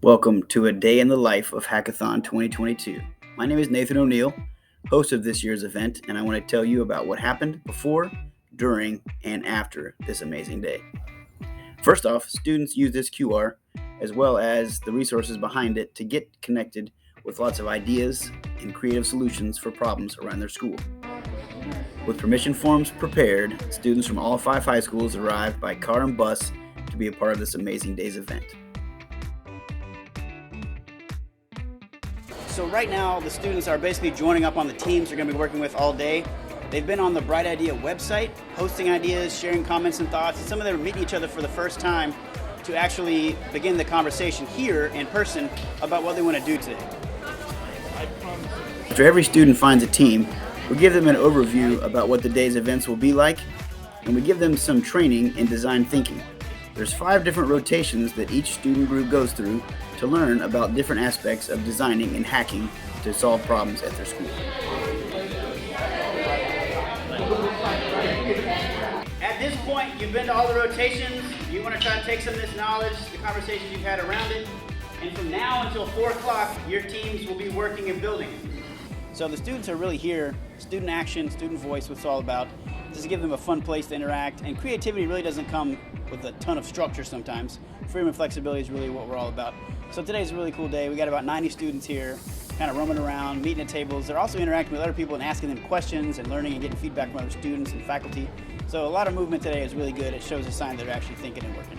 Welcome to a day in the life of Hackathon 2022. My name is Nathan O'Neill, host of this year's event, and I want to tell you about what happened before, during, and after this amazing day. First off, students use this QR as well as the resources behind it to get connected with lots of ideas and creative solutions for problems around their school. With permission forms prepared, students from all 5 high schools arrived by car and bus to be a part of this amazing day's event. So right now, the students are basically joining up on the teams they're going to be working with all day. They've been on the Bright Idea website, posting ideas, sharing comments and thoughts, and some of them are meeting each other for the first time to actually begin the conversation here in person about what they want to do today. After every student finds a team, we give them an overview about what the day's events will be like, and we give them some training in design thinking. There's 5 different rotations that each student group goes through to learn about different aspects of designing and hacking to solve problems at their school. At this point, you've been to all the rotations. You want to try to take some of this knowledge, the conversations you've had around it, and from now until 4 o'clock, your teams will be working and building. So the students are really here, student action, student voice, what it's all about. Just to give them a fun place to interact, and creativity really doesn't come with a ton of structure sometimes. Freedom and flexibility is really what we're all about. So today's a really cool day. We got about 90 students here, kind of roaming around, meeting at tables. They're also interacting with other people and asking them questions and learning and getting feedback from other students and faculty. So a lot of movement today is really good. It shows a sign that they're actually thinking and working.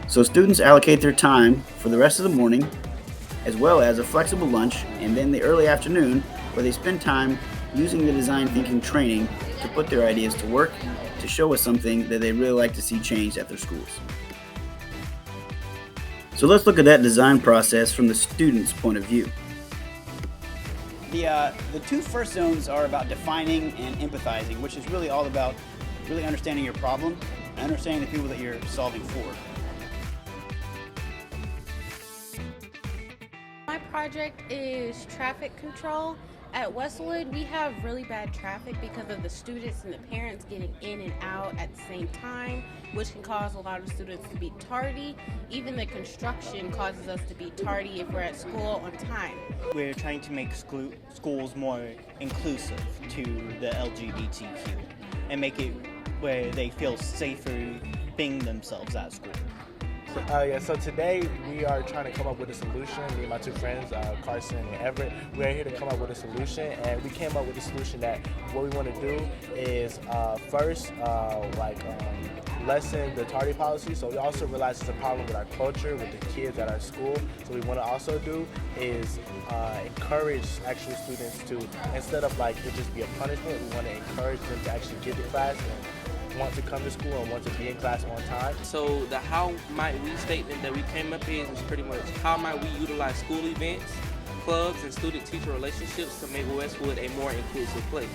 So students allocate their time for the rest of the morning, as well as a flexible lunch, and then the early afternoon where they spend time using the design thinking training to put their ideas to work, to show us something that they really like to see changed at their schools. So let's look at that design process from the student's point of view. The 2 first zones are about defining and empathizing, which is really all about really understanding your problem and understanding the people that you're solving for. My project is traffic control. At Westwood, we have really bad traffic because of the students and the parents getting in and out at the same time, which can cause a lot of students to be tardy. Even the construction causes us to be tardy if we're at school on time. We're trying to make schools more inclusive to the LGBTQ and make it where they feel safer being themselves at school. So today we are trying to come up with a solution. Me and my 2 friends, Carson and Everett, we are here to come up with a solution, and we came up with a solution that what we want to do is first lessen the tardy policy. So we also realize it's a problem with our culture, with the kids at our school. So what we want to also do is encourage actual students to, instead of like it just be a punishment, we want to encourage them to actually get to class and want to come to school and want to be in class on time. So the how might we statement that we came up with is pretty much how might we utilize school events, clubs, and student-teacher relationships to make Westwood a more inclusive place.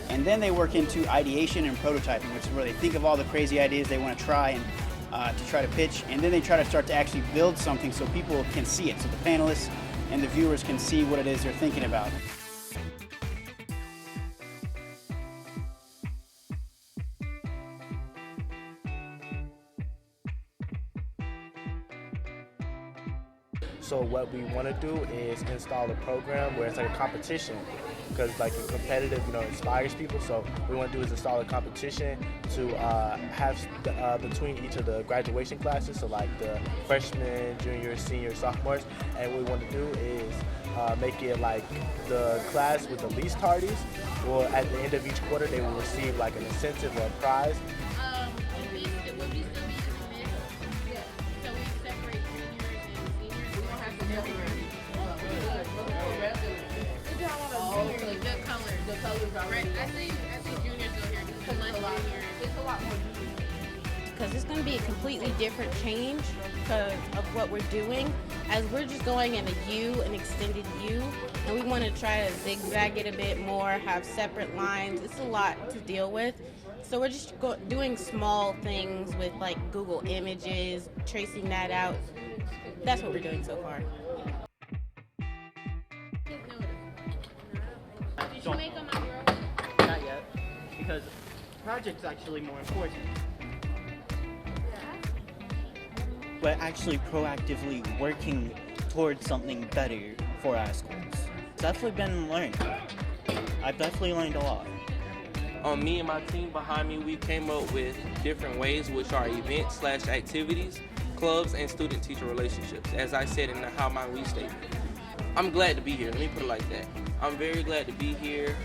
And then they work into ideation and prototyping, which is where they think of all the crazy ideas they want to try and to try to pitch, and then they try to start to actually build something so people can see it, so the panelists and the viewers can see what it is they're thinking about. So what we want to do is install a program where it's like a competition, because like a competitive, inspires people. So what we want to do is install a competition to have between each of the graduation classes, so like the freshmen, juniors, seniors, sophomores. And what we want to do is make it like the class with the least tardies, or at the end of each quarter, they will receive like an incentive or a prize. Because it's going to be a completely different change because of what we're doing, as we're just going in a U, an extended U, and we want to try to zigzag it a bit more, have separate lines. It's a lot to deal with. So we're just doing small things with like Google Images, tracing that out. That's what we're doing so far. Did you make a macro? Not yet, because the project's actually more important. we're actually proactively working towards something better for our schools. It's definitely been learned. I've definitely learned a lot. Me and my team behind me, we came up with different ways, which are events/activities, clubs, and student-teacher relationships, as I said in the How Might We statement. I'm glad to be here. Let me put it like that. I'm very glad to be here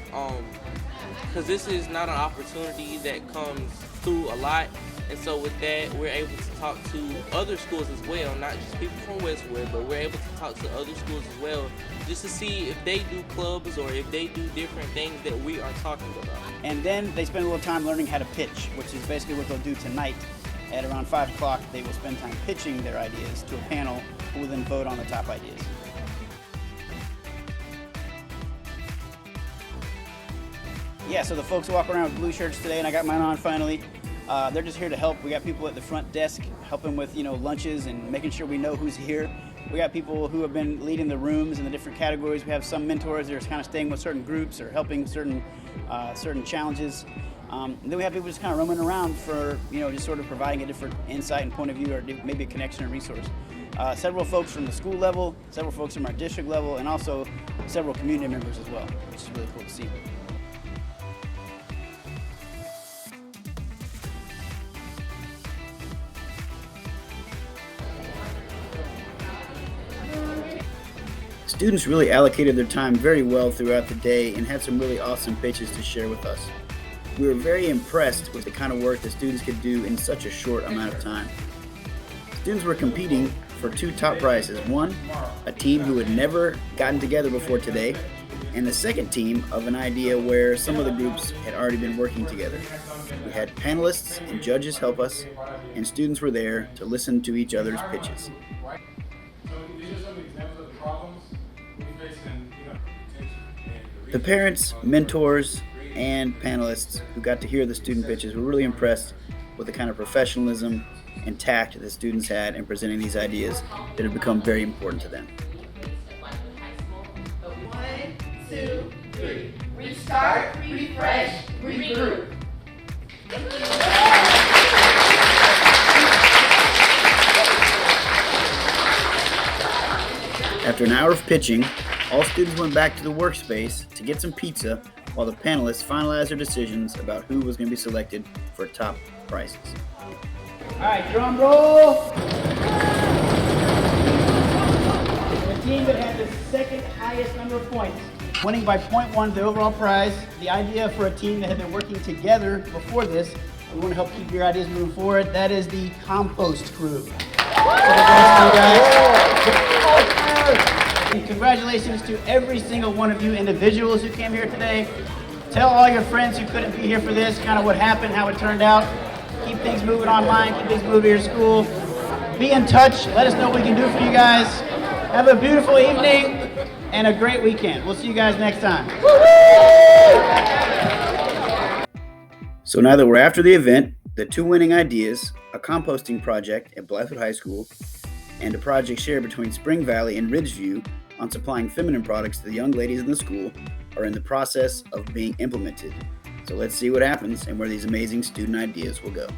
because this is not an opportunity that comes through a lot. And so with that, we're able to talk to other schools as well, not just people from Westwood, but we're able to talk to other schools as well, just to see if they do clubs or if they do different things that we are talking about. And then they spend a little time learning how to pitch, which is basically what they'll do tonight. At around 5 o'clock, they will spend time pitching their ideas to a panel who will then vote on the top ideas. Yeah, so the folks walk around with blue shirts today, and I got mine on finally. They're just here to help. We got people at the front desk helping with, lunches and making sure we know who's here. We got people who have been leading the rooms in the different categories. We have some mentors that are kind of staying with certain groups or helping certain challenges. And then we have people just kind of roaming around for, just sort of providing a different insight and point of view or maybe a connection and resource. Several folks from the school level, several folks from our district level, and also several community members as well, which is really cool to see. Students really allocated their time very well throughout the day and had some really awesome pitches to share with us. We were very impressed with the kind of work that students could do in such a short amount of time. Students were competing for 2 top prizes. One, a team who had never gotten together before today, and the second team of an idea where some of the groups had already been working together. We had panelists and judges help us, and students were there to listen to each other's pitches. The parents, mentors, and panelists who got to hear the student pitches were really impressed with the kind of professionalism and tact that students had in presenting these ideas that have become very important to them. 1, 2, 3. Restart, refresh, regroup. After an hour of pitching, all students went back to the workspace to get some pizza while the panelists finalized their decisions about who was going to be selected for top prizes. All right, drum roll. The team that had the second highest number of points, winning by 0.1 the overall prize. The idea for a team that had been working together before this, we want to help keep your ideas moving forward. That is the compost crew. And congratulations to every single one of you individuals who came here today. Tell all your friends who couldn't be here for this, kind of what happened, how it turned out. Keep things moving online, keep things moving at your school. Be in touch, let us know what we can do for you guys. Have a beautiful evening and a great weekend. We'll see you guys next time. So now that we're after the event, the 2 winning ideas, a composting project at Blythewood High School, and a project shared between Spring Valley and Ridgeview on supplying feminine products to the young ladies in the school, are in the process of being implemented. So let's see what happens and where these amazing student ideas will go.